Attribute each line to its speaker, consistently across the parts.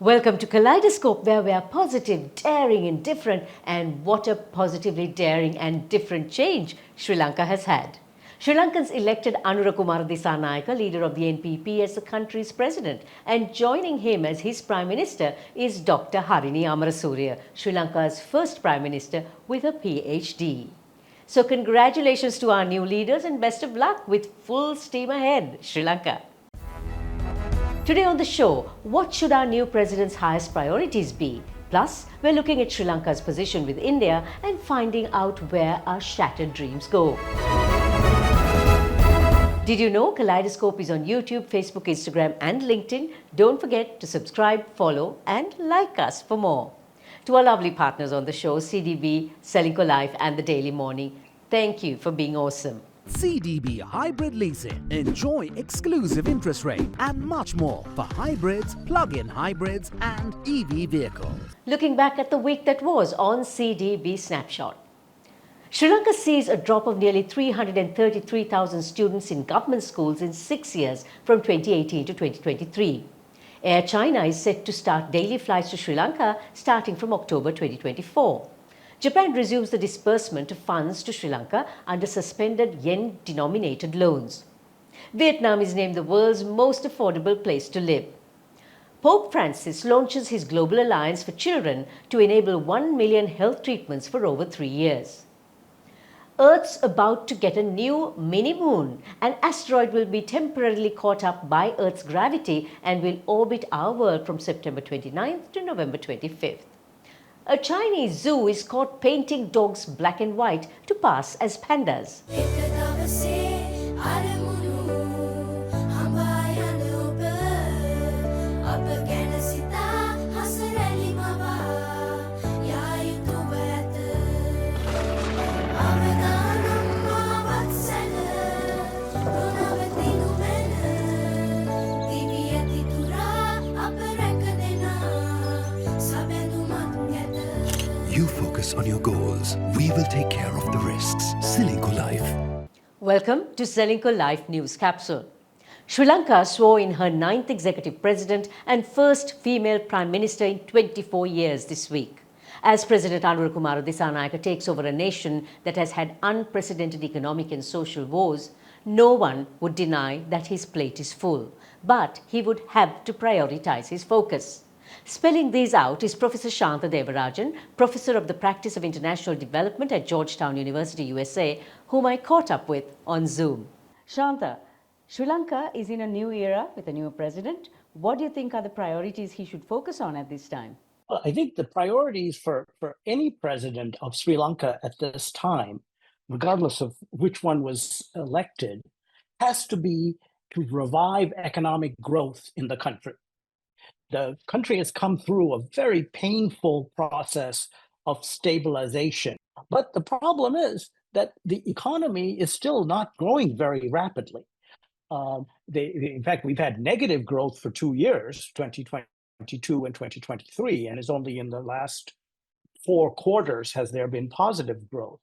Speaker 1: Welcome to Kaleidoscope, where we are positive, daring, and different. And what a positively daring and different change Sri Lanka has had. Sri Lankans elected Anura Kumara Dissanayake, leader of the NPP, as the country's president. And joining him as his prime minister is Dr. Harini Amarasuriya, Sri Lanka's first prime minister with a PhD. So congratulations to our new leaders and best of luck with full steam ahead, Sri Lanka. Today on the show, what should our new president's highest priorities be? Plus, we're looking at Sri Lanka's position with India and finding out where our shattered dreams go. Did you know Kaleidoscope is on YouTube, Facebook, Instagram, and LinkedIn? Don't forget to subscribe, follow, and like us for more. To our lovely partners on the show, CDB, Srilanka Life, and The Daily Morning, thank you for being awesome.
Speaker 2: CDB Hybrid Leasing. Enjoy exclusive interest rate and much more for hybrids, plug-in hybrids and EV vehicles.
Speaker 1: Looking back at the week that was on CDB Snapshot. Sri Lanka sees a drop of nearly 333,000 students in government schools in 6 years from 2018 to 2023. Air China is set to start daily flights to Sri Lanka starting from October 2024. Japan resumes the disbursement of funds to Sri Lanka under suspended yen-denominated loans. Vietnam is named the world's most affordable place to live. Pope Francis launches his Global Alliance for Children to enable 1 million health treatments for over 3 years. Earth's about to get a new mini-moon. An asteroid will be temporarily caught up by Earth's gravity and will orbit our world from September 29th to November 25th. A Chinese zoo is caught painting dogs black and white to pass as pandas.
Speaker 3: You focus on your goals. We will take care of the risks. Srilanka Life.
Speaker 1: Welcome to Srilanka Life News Capsule. Sri Lanka swore in her 9th executive president and first female prime minister in 24 years this week. As President Anura Kumara Dissanayake takes over a nation that has had unprecedented economic and social woes, no one would deny that his plate is full, but he would have to prioritize his focus. Spelling these out is Professor Shanta Devarajan, Professor of the Practice of International Development at Georgetown University, USA, whom I caught up with on Zoom. Shanta, Sri Lanka is in a new era with a new president. What do you think are the priorities he should focus on at this time?
Speaker 4: Well, I think the priorities for any president of Sri Lanka at this time, regardless of which one was elected, has to be to revive economic growth in the country. The country has come through a very painful process of stabilization. But the problem is that the economy is still not growing very rapidly. In fact, we've had negative growth for 2 years, 2022 and 2023, and it's only in the last 4 quarters has there been positive growth.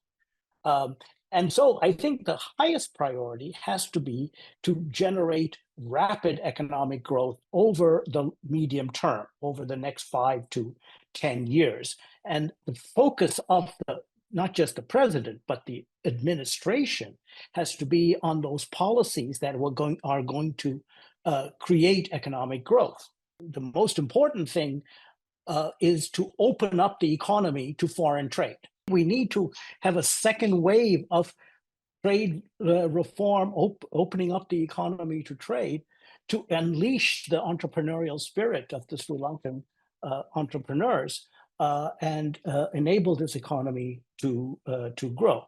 Speaker 4: And so I think the highest priority has to be to generate rapid economic growth over the medium term, over the next 5 to 10 years. And the focus of not just the president, but the administration has to be on those policies that are going to create economic growth. The most important thing is to open up the economy to foreign trade. We need to have a second wave of trade reform, opening up the economy to trade, to unleash the entrepreneurial spirit of the Sri Lankan entrepreneurs and enable this economy to grow.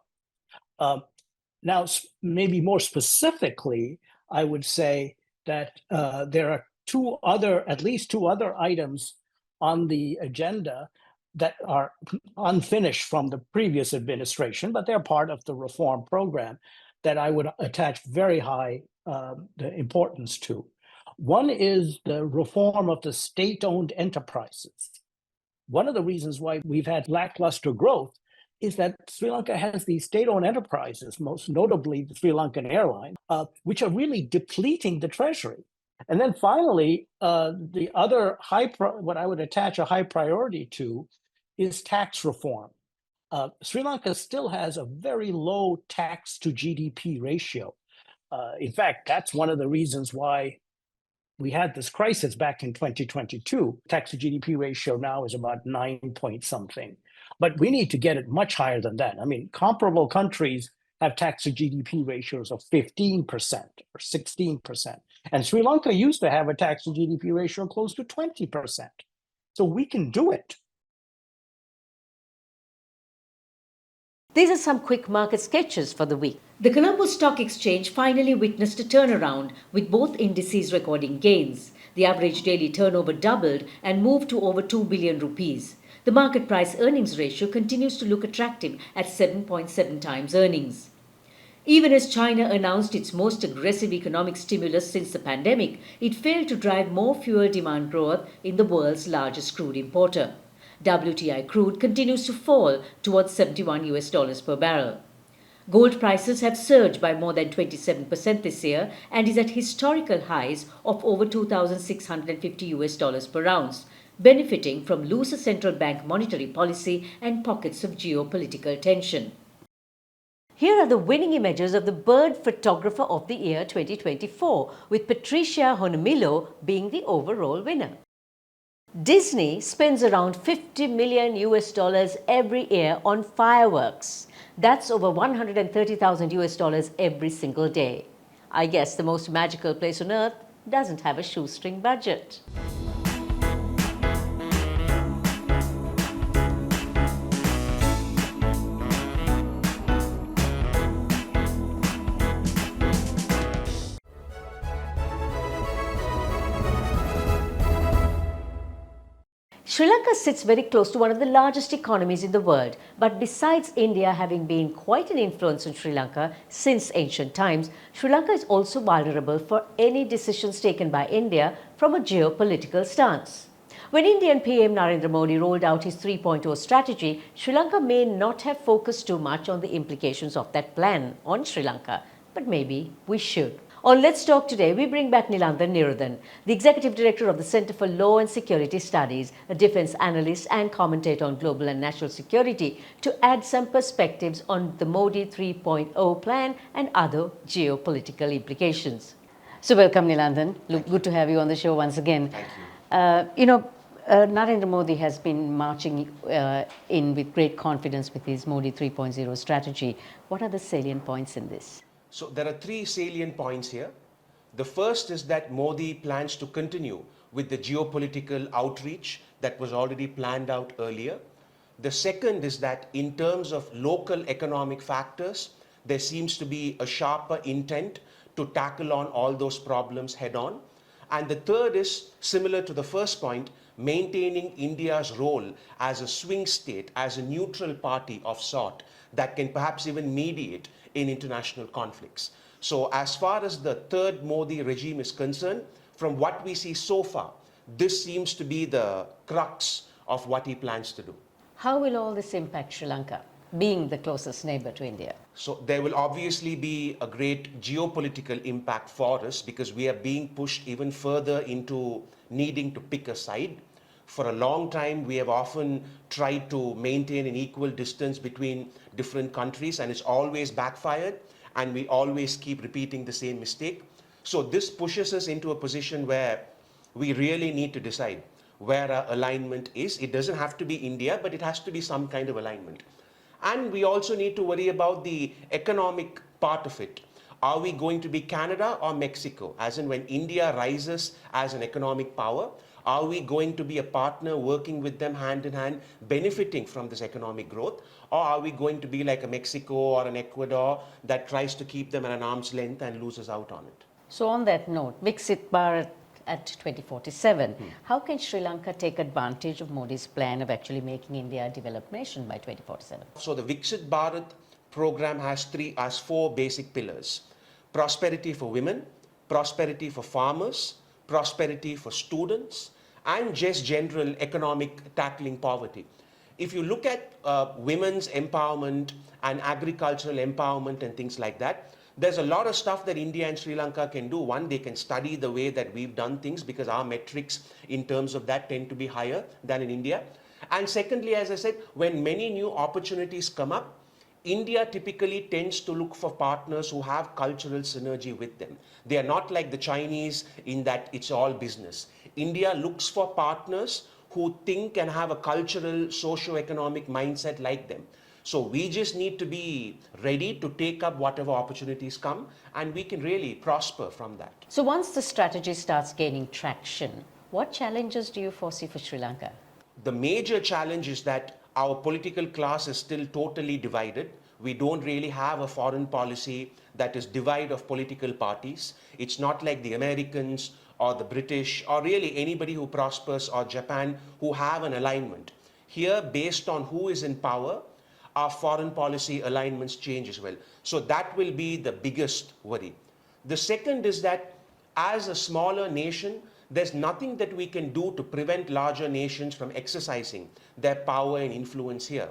Speaker 4: Now, maybe more specifically, I would say that there are at least two other items on the agenda that are unfinished from the previous administration, but they're part of the reform program that I would attach very high importance to. One is the reform of the state-owned enterprises. One of the reasons why we've had lackluster growth is that Sri Lanka has these state-owned enterprises, most notably the Sri Lankan Airline, which are really depleting the treasury. And then finally, the other what I would attach a high priority to is tax reform. Sri Lanka still has a very low tax to GDP ratio. In fact, that's one of the reasons why we had this crisis back in 2022. Tax to GDP ratio now is about 9 point something, but we need to get it much higher than that. I mean, comparable countries have tax to GDP ratios of 15% or 16%. And Sri Lanka used to have a tax to GDP ratio close to 20%. So we can do it.
Speaker 1: These are some quick market sketches for the week. The Colombo Stock Exchange finally witnessed a turnaround, with both indices recording gains. The average daily turnover doubled and moved to over 2 billion rupees. The market price earnings ratio continues to look attractive at 7.7 times earnings. Even as China announced its most aggressive economic stimulus since the pandemic, it failed to drive more fuel demand growth in the world's largest crude importer. WTI crude continues to fall towards $71 per barrel. Gold prices have surged by more than 27% this year and is at historical highs of over $2,650 per ounce, benefiting from looser central bank monetary policy and pockets of geopolitical tension. Here are the winning images of the Bird Photographer of the Year 2024, with Patricia Honamillo being the overall winner. Disney spends around $50 million every year on fireworks. That's over $130,000 every single day. I guess the most magical place on earth doesn't have a shoestring budget. Sri Lanka sits very close to one of the largest economies in the world, but besides India having been quite an influence on Sri Lanka since ancient times, Sri Lanka is also vulnerable for any decisions taken by India from a geopolitical stance. When Indian PM Narendra Modi rolled out his 3.0 strategy, Sri Lanka may not have focused too much on the implications of that plan on Sri Lanka, but maybe we should. On Let's Talk today, we bring back Nilandan Nirudhan, the Executive Director of the Centre for Law and Security Studies, a defence analyst and commentator on global and national security, to add some perspectives on the Modi 3.0 plan and other geopolitical implications. So welcome, Nilandan. Good to have you on the show once again.
Speaker 5: Thank you.
Speaker 1: Narendra Modi has been marching in with great confidence with his Modi 3.0 strategy. What are the salient points in this?
Speaker 5: So there are three salient points here. The first is that Modi plans to continue with the geopolitical outreach that was already planned out earlier. The second is that in terms of local economic factors, there seems to be a sharper intent to tackle on all those problems head on. And the third is similar to the first point, maintaining India's role as a swing state, as a neutral party of sort that can perhaps even mediate in international conflicts. So as far as the third Modi regime is concerned, from what we see so far, this seems to be the crux of what he plans to do.
Speaker 1: How will all this impact Sri Lanka, being the closest neighbor to India?
Speaker 5: So there will obviously be a great geopolitical impact for us because we are being pushed even further into needing to pick a side. For a long time, we have often tried to maintain an equal distance between different countries, and it's always backfired, and we always keep repeating the same mistake. So this pushes us into a position where we really need to decide where our alignment is. It doesn't have to be India, but it has to be some kind of alignment. And we also need to worry about the economic part of it. Are we going to be Canada or Mexico? As in, when India rises as an economic power, are we going to be a partner working with them hand in hand, benefiting from this economic growth? Or are we going to be like a Mexico or an Ecuador that tries to keep them at an arm's length and loses out on it?
Speaker 1: So on that note, Viksit Bharat at 2047, how can Sri Lanka take advantage of Modi's plan of actually making India a developed nation by 2047?
Speaker 5: So the Viksit Bharat program has four basic pillars: prosperity for women, prosperity for farmers, prosperity for students, and just general economic tackling poverty. If you look at women's empowerment and agricultural empowerment and things like that, There's a lot of stuff that India and Sri Lanka can do. One, they can study the way that we've done things because our metrics in terms of that tend to be higher than in India. And secondly, as I said, when many new opportunities come up, India typically tends to look for partners who have cultural synergy with them. They are not like the Chinese in that it's all business. India looks for partners who think and have a cultural, socio-economic mindset like them. So we just need to be ready to take up whatever opportunities come, and we can really prosper from that.
Speaker 1: So once the strategy starts gaining traction, what challenges do you foresee for Sri Lanka?
Speaker 5: The major challenge is that our political class is still totally divided. We don't really have a foreign policy that is divide of political parties. It's not like the Americans or the British or really anybody who prospers or Japan who have an alignment. Here, based on who is in power, our foreign policy alignments change as well. So that will be the biggest worry. The second is that as a smaller nation, there's nothing that we can do to prevent larger nations from exercising their power and influence here.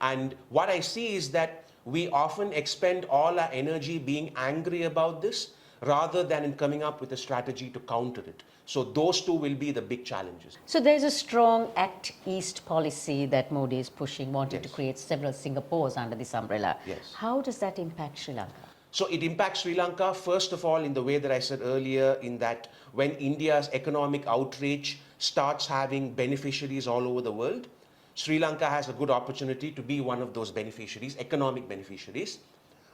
Speaker 5: And what I see is that we often expend all our energy being angry about this rather than in coming up with a strategy to counter it. So those two will be the big challenges.
Speaker 1: So there's a strong Act East policy that Modi is pushing, wanting to
Speaker 5: Yes.
Speaker 1: create several Singapores under this umbrella.
Speaker 5: Yes.
Speaker 1: How does that impact Sri Lanka?
Speaker 5: So it impacts Sri Lanka, first of all, in the way that I said earlier, in that when India's economic outreach starts having beneficiaries all over the world, Sri Lanka has a good opportunity to be one of those beneficiaries, economic beneficiaries.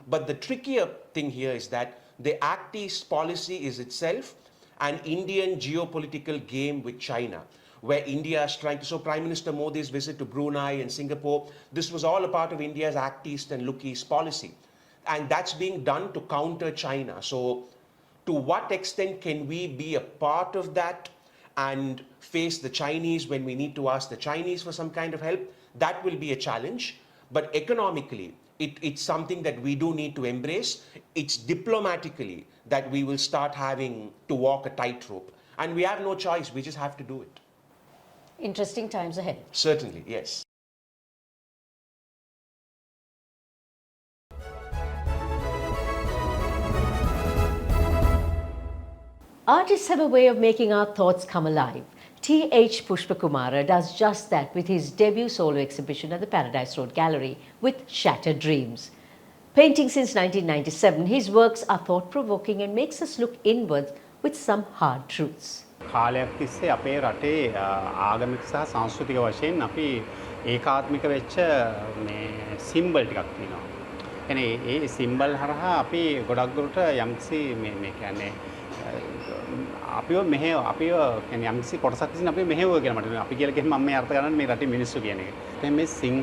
Speaker 5: But the trickier thing here is that the Act East policy is itself an Indian geopolitical game with China, where India is trying to, so Prime Minister Modi's visit to Brunei and Singapore, this was all a part of India's Act East and Look East policy. And that's being done to counter China. So to what extent can we be a part of that and face the Chinese when we need to ask the Chinese for some kind of help? That will be a challenge. But economically, it's something that we do need to embrace. It's diplomatically that we will start having to walk a tightrope. And we have no choice. We just have to do it.
Speaker 1: Interesting times ahead.
Speaker 5: Certainly, yes.
Speaker 1: Artists have a way of making our thoughts come alive. T.H. Pushpakumara does just that with his debut solo exhibition at the Paradise Road Gallery with Shattered Dreams. Painting since 1997, his works are thought-provoking and makes us look inwards with some hard truths.
Speaker 6: කාලයක් තිස්සේ අපේ රටේ ආගමික සහ සංස්කෘතික වශයෙන් අපි ඒකාත්මික වෙච්ච මේ සිම්බල් ටිකක් තියෙනවා. يعني ඒ සිම්බල් හරහා අපි ගොඩක් දුරට යම්කිසි මේ කියන්නේ අපිව කියන්නේ යම්කිසි කොටසක් විසින් අපි මෙහෙවුවා කියලා මට අපි කියලා කියන්නේ මම මේ අර්ථ ගන්න මේ රටේ මිනිස්සු කියන එක. දැන් මේ සිංහ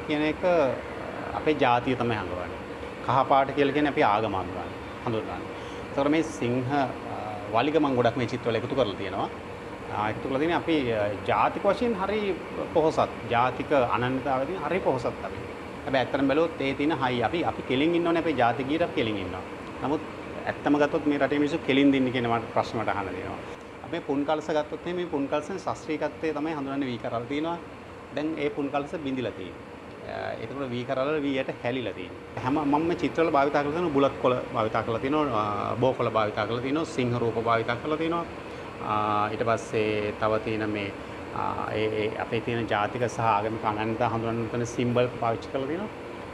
Speaker 6: කියන එක අපේ ජාතිය තමයි හඳුන්වන්නේ. කහ පාට කියලා කියන්නේ අපි ආගම හඳුන්වන්නේ. ඒතකොට මේ සිංහ වලිග මම ගොඩක් මේ චිත්‍රවල එකතු කරලා තියෙනවා. එකතු කරලා තියෙන්නේ අපි ජාතික වශයෙන් හරි පොහොසත්. ජාතික අනන්‍යතාවයේදී හරි පොහොසත් අපි. හැබැයි ඇත්තටම බැලුවොත් ඒ තියෙන හයි අපි කෙලින් ඉන්නෝනේ අපේ ජාතිකීයට අපි කෙලින් ඉන්නවා. නමුත් ඇත්තම ගත්තොත් මේ රටේ මිනිස්සු කෙලින් දින්න කියන මට ප්‍රශ්න මට අහන්න දෙනවා. අපේ පුන් කලස ගත්තොත් මේ පුන් කලසෙන් ශාස්ත්‍රීයත්වයේ තමයි හඳුනන්නේ වී කරවල තියෙනවා. දැන් ඒ පුන් කලස බිඳිලා තියෙනවා. එතකොට වී කරවල වීයට හැලිලා තියෙනවා. හැම මම මේ චිත්‍රවල භාවිතා කරලා තියෙනවා බුලත් කොළ භාවිතා කරලා තියෙනවා, බෝ කොළ භාවිතා කරලා තියෙනවා, සිංහ රූප භාවිතා කරලා තියෙනවා. ඊට පස්සේ තව තියෙන මේ අපේ තියෙන ජාතික සහ ආගමික අනන්‍යතා හඳුනන තන සිම්බල් පාවිච්චි කරලා තියෙනවා.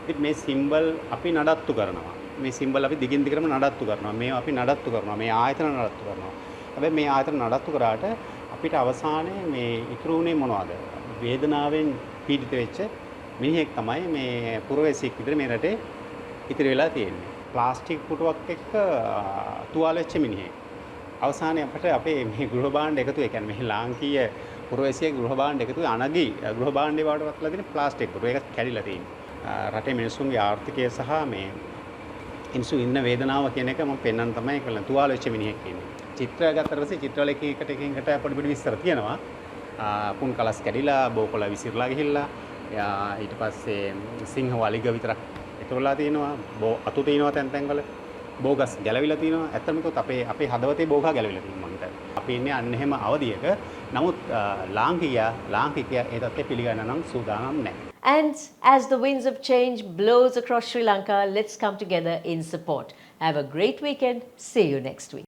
Speaker 6: ඉතින් මේ සිම්බල් අපි නඩත්තු කරනවා. මේ සිම්බල් අපි දිගින් දිගටම නඩත්තු කරනවා. මේ අපි නඩත්තු කරනවා. මේ ආයතන නඩත්තු කරනවා. හැබැයි මේ ආයතන නඩත්තු කරාට අපිට අවසානයේ මේ ඉතුරු වුණේ මොනවද? වේදනාවෙන් පීඩිත වෙච්ච මිනිහෙක් තමයි මේ පුරවැසියෙක් විතර මේ රටේ ඉතිරි වෙලා තියෙන්නේ. ප්ලාස්ටික් පුටුවක් එක්ක තුවාල වෙච්ච මිනිහෙක්. අවසානයේ අපිට අපේ මේ ගෘහ භාණ්ඩ එකතු ඒ කියන්නේ මේ ලාංකීය පුරවැසියෙක් ගෘහ භාණ්ඩ එකතු අනගි ගෘහ භාණ්ඩේ වලට වත්ලා තියෙන ප්ලාස්ටික් පුටුව. ඒක කැඩිලා තියෙන්නේ. රටේ මිනිස්සුන්ගේ ආර්ථිකය සහ මේ මිනිස්සු ඉන්න වේදනාව කියන එක මම පෙන්වන්න තමයි කළා. තුවාල වෙච්ච මිනිහෙක් ඉන්නේ. චිත්‍රය ගත්තට පස්සේ චිත්‍රවල එකට පොඩි පොඩි විස්තර තියෙනවා. පුන් කලස් කැඩිලා, බෝකොළ විසිරලා ගිහිල්ලා, ඊට පස්සේ සිංහ වලිග විතරක් එකතුලා තියෙනවා. අතු තියෙනවා තැන් වල. බෝගස් ගැලවිලා තියෙනවා. ඇත්තටම කිව්වොත් අපේ හදවතේ බෝගා ගැලවිලා තියෙනවා මම හිතන්නේ. අපි ඉන්නේ අන්න එහෙම අවධියක. නමුත් ලාංකිකයා ඒ තත්ත්වය පිළිගන්න නම් සූදානම් නැහැ.
Speaker 1: And as the winds of change blows across Sri Lanka, let's come together in support. Have a great weekend. See you next week.